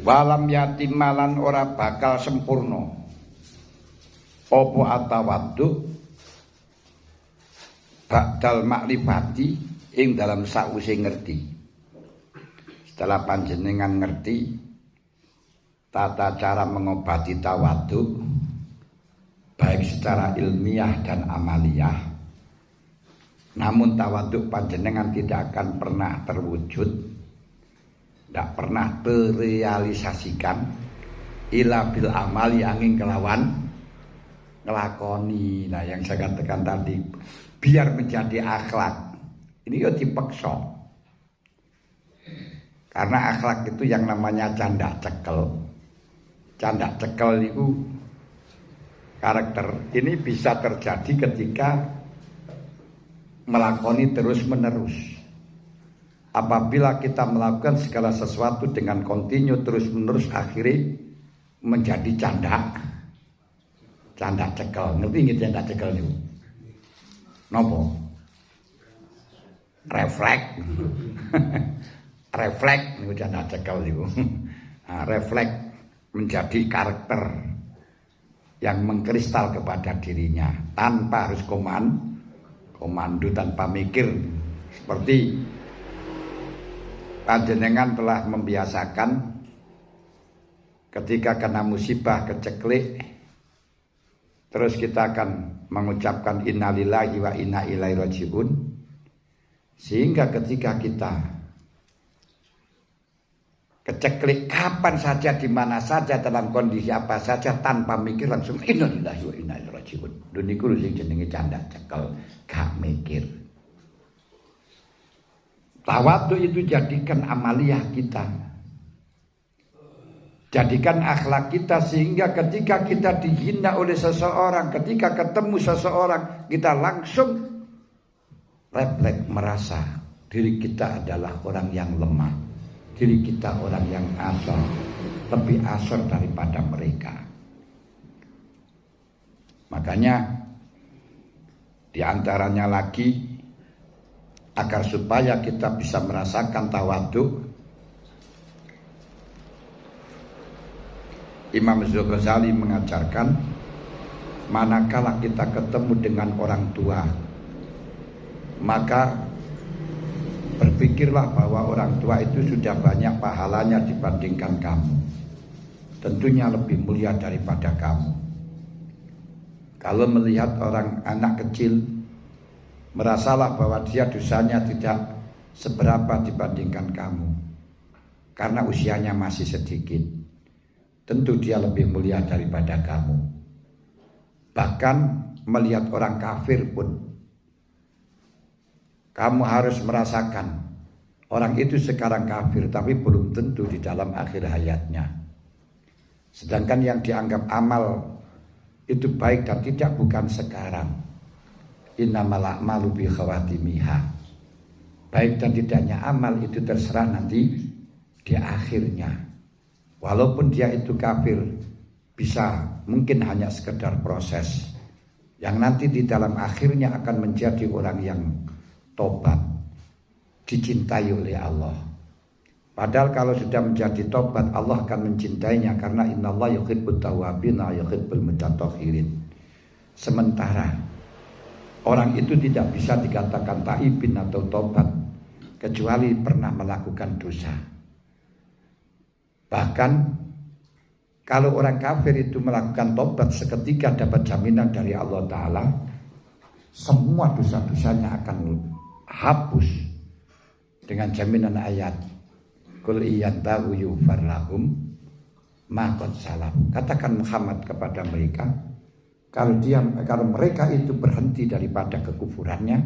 Walam yatimalan ora bakal sempurna opo atawaddu ba'dal makrifati ing dalam sakwise ngerti. Setelah panjenengan ngerti tata cara mengobati tawadhu baik secara ilmiah dan amaliyah, namun tawadhu panjenengan tidak akan pernah terwujud, tidak pernah terrealisasikan ila bil amali angin kelawan ngelakoni. Nah yang saya katakan tadi, biar menjadi akhlak ini ya dipaksa, karena akhlak itu yang namanya canda cekel. Canda cekel itu karakter ini bisa terjadi ketika melakoni terus menerus. Apabila kita melakukan segala sesuatu dengan kontinu terus menerus, akhirnya menjadi canda cekel. Ngerti nggih canda cekel niku? Napa? Refleks. Refleks niku canda cekel niku. Nah, refleks menjadi karakter yang mengkristal kepada dirinya tanpa harus komando, tanpa mikir. Seperti panjenengan telah membiasakan ketika kena musibah keceklik, terus kita akan mengucapkan innalillahi wa inna ilaihi rajiun, sehingga ketika kita keceklik kapan saja, di mana saja, dalam kondisi apa saja, tanpa mikir langsung innalillahi wa inna ilaihi rajiun. Lha niku sing jenenge canda cekel, gak mikir. Tawadhu itu jadikan amaliyah kita, jadikan akhlak kita, sehingga ketika kita dihina oleh seseorang, ketika ketemu seseorang, kita langsung refleks merasa diri kita adalah orang yang lemah, diri kita orang yang asal, lebih asal daripada mereka. Makanya diantaranya lagi, agar supaya kita bisa merasakan tawadhu, Imam Ghazali mengajarkan, manakala kita ketemu dengan orang tua, maka berpikirlah bahwa orang tua itu sudah banyak pahalanya dibandingkan kamu, tentunya lebih mulia daripada kamu. Kalau melihat orang anak kecil, merasalah bahwa dia dosanya tidak seberapa dibandingkan kamu, karena usianya masih sedikit. Tentu dia lebih mulia daripada kamu. Bahkan melihat orang kafir pun, kamu harus merasakan orang itu sekarang kafir, tapi belum tentu di dalam akhir hayatnya. Sedangkan yang dianggap amal itu baik dan tidak bukan sekarang. Innamal a'malu bi khawatimiha. Baik dan tidaknya amal itu terserah nanti di akhirnya. Walaupun dia itu kafir, bisa mungkin hanya sekedar proses yang nanti di dalam akhirnya akan menjadi orang yang tobat, dicintai oleh Allah. Padahal kalau sudah menjadi tobat, Allah akan mencintainya, karena innallaha yuhibbut tawwabin wa yuhibbul mutatahhirin. Sementara orang itu tidak bisa dikatakan taibin atau tobat kecuali pernah melakukan dosa. Bahkan kalau orang kafir itu melakukan tobat, seketika dapat jaminan dari Allah Ta'ala, semua dosa-dosanya akan hapus dengan jaminan ayat Qul iyantahu yughfar lahum ma qad salaf. Katakan Muhammad kepada mereka, kalau mereka itu berhenti daripada kekufurannya,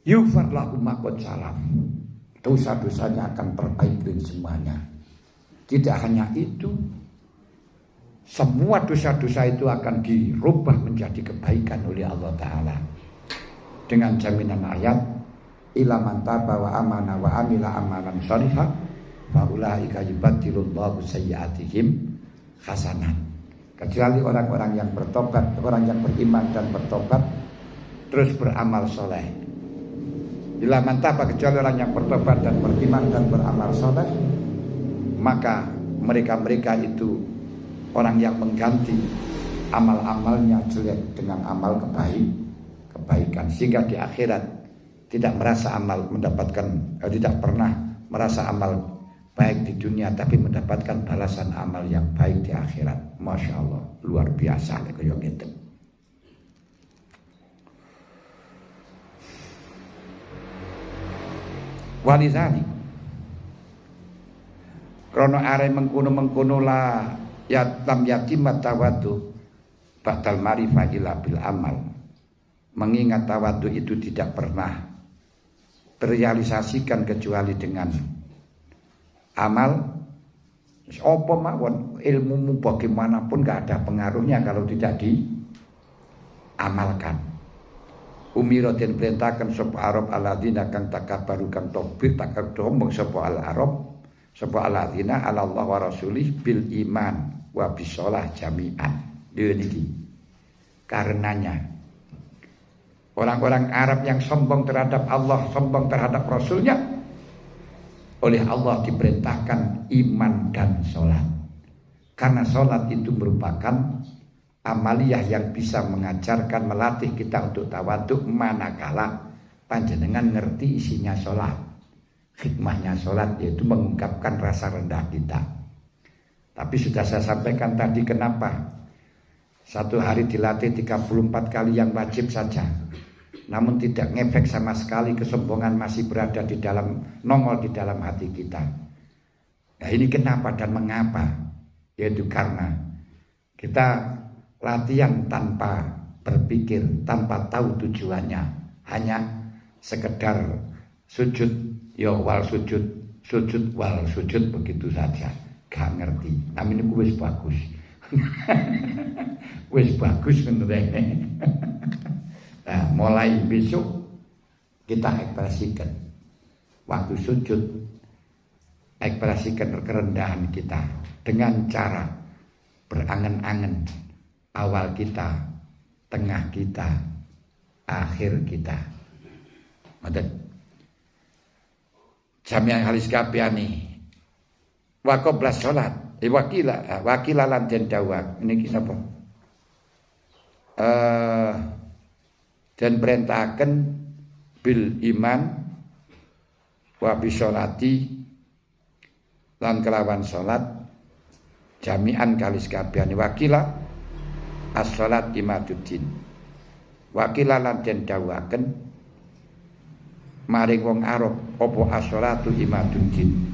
yughfar lahum ma qad salaf, dosa-dosanya akan terbaiki semuanya. Tidak hanya itu, semua dosa-dosa itu akan dirubah menjadi kebaikan oleh Allah Ta'ala dengan jaminan ayat ila man taba wa amana wa amila amalan shalihan fa ulaika yubaddilullahu sayyi'atihim hasanat. Kecuali orang-orang yang bertobat, orang yang beriman dan bertobat terus beramal soleh. Ila man taba, kecuali orang yang bertobat dan beriman dan beramal soleh, maka mereka-mereka itu orang yang mengganti amal-amalnya jelek dengan amal kebaikan, sehingga di akhirat tidak merasa tidak pernah merasa amal baik di dunia, tapi mendapatkan balasan amal yang baik di akhirat. Masya Allah, luar biasa kayak gitu. Walizani krono are mengkono la yatam yatimat tawadu ba'dal marifah ila bil amal. Mengingat tawadu itu tidak pernah terrealisasikan kecuali dengan amal. Apa mawon ilmumu bagaimanapun gak ada pengaruhnya kalau tidak diamalkan. Umiro den perintahkan sapa Arab alladzina kang takabbaru kang tokbir takabdombong sapa al Arab sapa alladzina ala Allah wa rasulih bil iman wa bisolah jami'an. Niki karenanya orang-orang Arab yang sombong terhadap Allah, sombong terhadap Rasulnya, oleh Allah diperintahkan iman dan sholat. Karena sholat itu merupakan amaliyah yang bisa mengajarkan, melatih kita untuk tawaduk manakala panjenengan ngerti isinya sholat. Hikmahnya sholat yaitu mengungkapkan rasa rendah kita. Tapi sudah saya sampaikan tadi kenapa satu hari dilatih 34 kali yang wajib saja, namun tidak ngefek sama sekali, kesombongan masih berada di dalam, nongol di dalam hati kita. Nah ini kenapa dan mengapa? Yaitu karena kita latihan tanpa berpikir, tanpa tahu tujuannya, hanya sekedar sujud, sujud wal sujud begitu saja, gak ngerti. Namun ini wis bagus, wis bagus menurutnya. Nah, mulai besok kita ekspresikan waktu sujud, ekspresikan kerendahan kita dengan cara berangan-angan awal kita, tengah kita, akhir kita. Maten. Jami'an halis kapiani wa qabla salat wakila lan den dawuh niki napa? Dan perintahkan bil iman wa bisolati lan kelawan salat jami'an kalis kabehane wakila as-salat imaduddin wakila lan den dawuhaken maring wong Arab apa as-salatu imaduddin.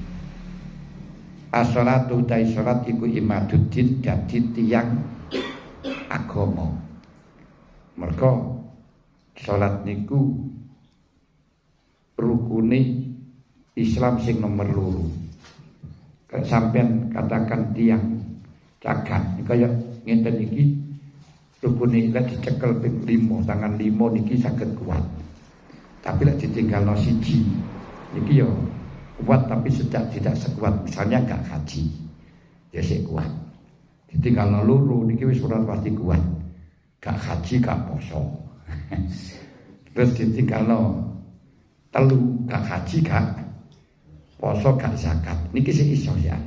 As-salatu ta salat iku imaduddin, dadi tiyang agama. Mergo salat niku rukune Islam sing nomor loro. Sampeyan katakan tiang cagat kaya ngenten iki rukune lek dicekel ping 5 tangan 5 niki saged kuat. Tapi lek ditinggalno siji niki yo kuat tapi tidak sekuat misalnya gak haji. Ya sik kuat. Ditinggalno loro niki wis ora pasti kuat. Gak haji gak poso. Terus ditinggalno telu gak haji gak poso gak zakat niki sing iso ya.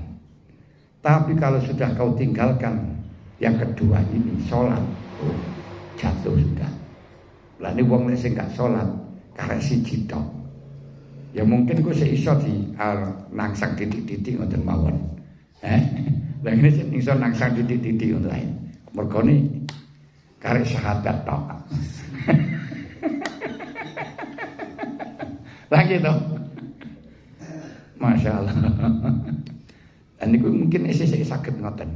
Tapi kalau sudah kau tinggalkan yang kedua ini sholat, jatuh sudah. Lah ini wong sing gak sholat karek siji tok. Ya mungkin ku sik iso di nangsang titik-titik ngoten mawon. Lah ini sing iso nangsang titik-titik ngoten ae. Mergone karek syahadat tok. Lagi toh, masya Allah. Dan itu mungkin isi sakit ngoten.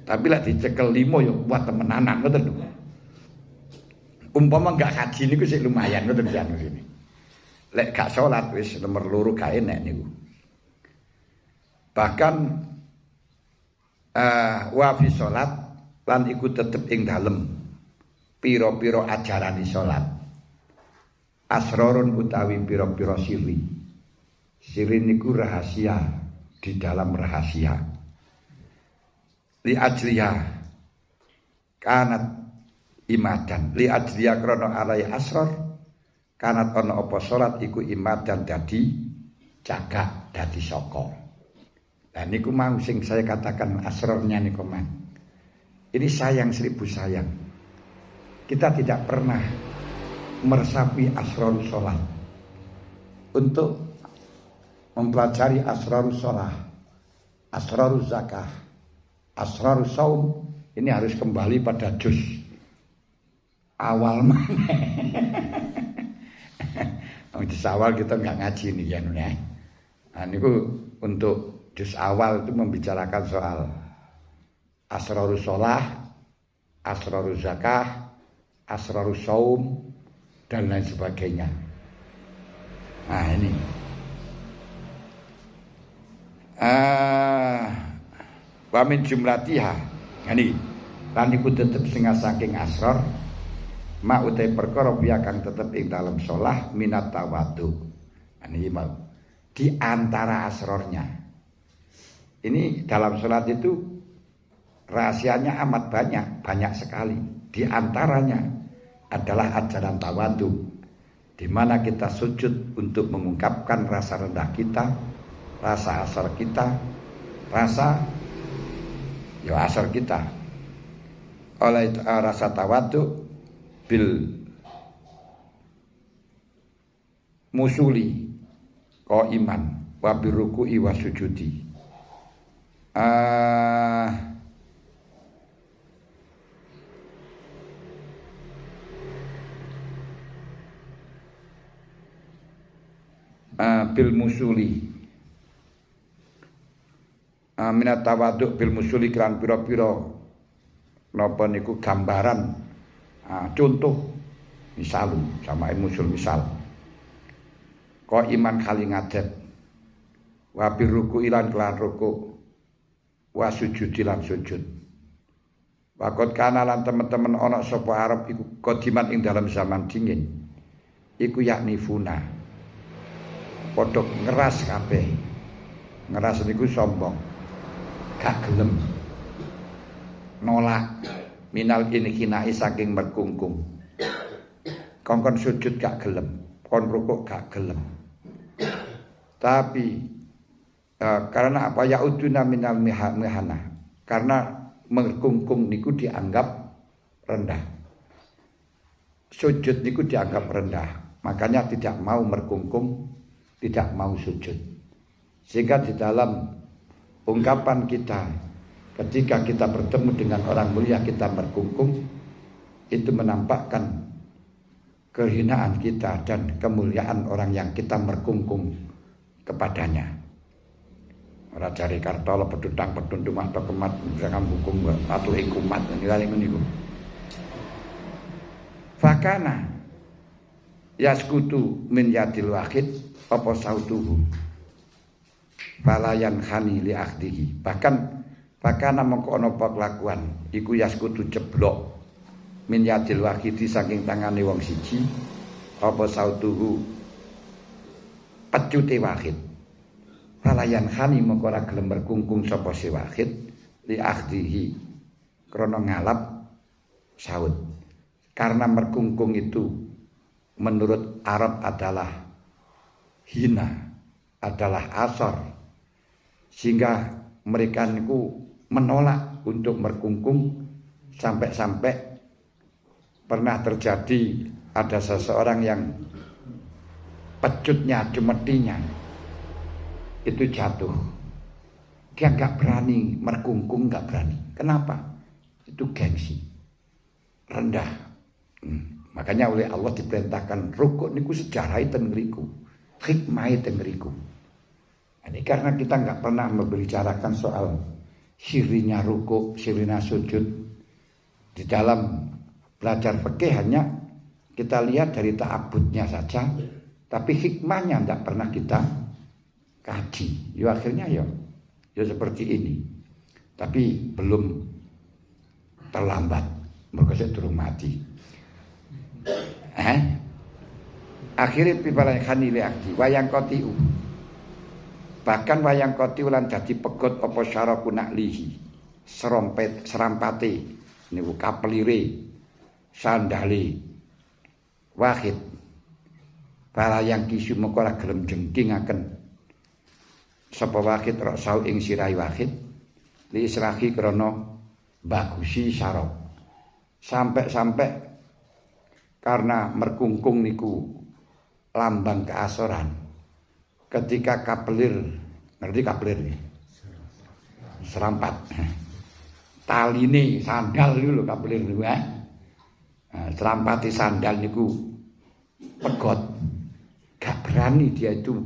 Tapi lah dicekel 5 ya buat temenanan ngoten lho. Umpama enggak haji niku sik lumayan ngoten jan sini. Lek gak salat wis nomor 2 gak enak niku. Bahkan wa fi salat lan iku tetep ing dalem pira-pira ajaran salat. Asrorun utawi pira-pira siri. Siri niku rahasia di dalam rahasia. Li ajliya kanat imadan. Li ajliya krana alai asror kanat ana apa salat iku imadan dadi jaga. dadi saka. Nah niku mau sing saya katakan asrornya niku man. Ini sayang 1000 sayang. Kita tidak pernah meresapi asror sholat. Untuk mempelajari asror sholat, asror zakah, asror saum, ini harus kembali pada juz awal mana. Juz awal kita nggak ngaji nih ya Nunya. Nah niku untuk juz awal itu membicarakan soal asror sholat, asror zakah, asror saum dan lain sebagainya. Nah ini wa min jumlatiha ini lan iku tetep sing saking asror ma utai perkara biya kang tetep ing dalam sholah minat tawadhu. Ini mau di antara asrornya. Ini dalam sholat itu rahasianya amat banyak sekali. Di antaranya adalah ajaran tawadhu, di mana kita sujud untuk mengungkapkan rasa rendah kita, rasa asar kita, rasa asar kita. Oleh rasa tawadhu bil musuli qaiman wa biruku'i wa sujudi. Bil musuli minat tawaduk bil musuli kelan pira-pira napa niku gambaran contoh misal sama musul misal ko iman kali ngadep wa biruku ilan kelan ruku wa sujud lan sujud wakot kana lan teman-teman ana sapa arep iku kodiman ing dalam zaman dingin iku yakni funa padha ngeras kabeh. Ngeras niku sombong. Gak gelem nolak minal inhinai saking merkungkung. Kongkon sujud gak gelem, kon rukuk gak gelem. Tapi karena apa ya uduna minal mihana. Karena merkungkung niku dianggap rendah. Sujud niku dianggap rendah. Makanya tidak mau merkungkung, tidak mau sujud. Sehingga di dalam ungkapan kita ketika kita bertemu dengan orang mulia kita berkungkung, itu menampakkan kehinaan kita dan kemuliaan orang yang kita berkungkung kepadanya. Ora cari kartolo pedutang pedundung atau kemat misalkan hukum atau ikumat nilai niku. Fakana yaskutu min yadil wahid apa sautuhu falayan khani li akhdihi. Bahkan mongko ana kelakuan iku yaskutu jeblok min yadil wahid saking tangane wong siji apa sautuhu pecute wahid falayan khani mongko ora gelem berkungkung sapa si wahid li akhdihi krana ngalap saut. Karena merkungkung itu menurut Arab adalah hina, adalah asar, sehingga mereka niku menolak untuk berkungkung sampai-sampai pernah terjadi ada seseorang yang pecutnya, cemetinya itu jatuh. Dia nggak berani berkungkung, nggak berani. Kenapa? Itu gengsi, rendah. Makanya oleh Allah diperintahkan rukuk niku sejarah ten ngriku, hikmah ten ngriku. Ini karena kita nggak pernah membicarakan soal sirinya rukuk, sirinya sujud di dalam belajar fikih hanya kita lihat dari ta'abudnya saja, tapi hikmahnya nggak pernah kita kaji. Yo akhirnya yo seperti ini. Tapi belum terlambat, mergo saya durung mati. Akhirnya pipalan khanile akdi wayang kotiu. Bahkan wayang kotiu lan dadi pegot apa syaraku naklihi serampate niku kapelire sandale wahid para yang kisu mengko ora gelem jengkingaken sapa Wahid raksau ing sirai Wahid li israhi krana bagusi syarab. Sampai karena merkungkung niku lambang keasoran. Ketika kapelir, ngerti kapelir nih? Serampat. Taline sandal niku lho kapelir niku serampati sandal niku pegot. Gak berani dia itu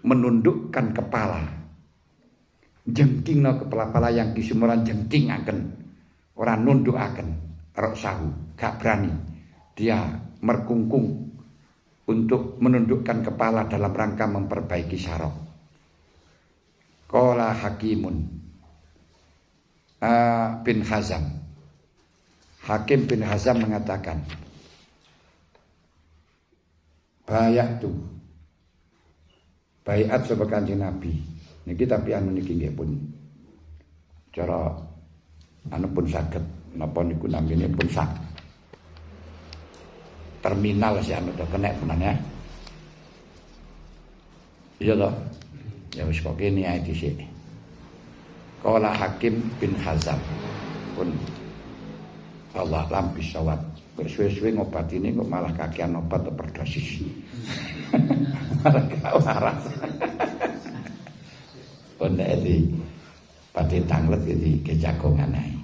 menundukkan kepala. Jengking kepala yang kisumuran jengking akan orang nunduk akan roksahu. Gak berani dia merkungkung untuk menundukkan kepala dalam rangka memperbaiki syaraf. Qala Hakimun bin Hazam. Hakim bin Hazam mengatakan, bayat sebagai Kanjeng Nabi. Niki tapi anu niki nggih pun cara anu pun saged napa niku namine pun sak terminal sih anu to kena tenan ya. Iya toh. Ya wis kok kene ae dhisik. Qala Hakim bin Hazam pun Allah lampis sawat. Bersuwe-suwe ngobatine kok malah kakean obat overdosis. Malah gak waras. Pun nek di pati tanglet iki kejagongan ae.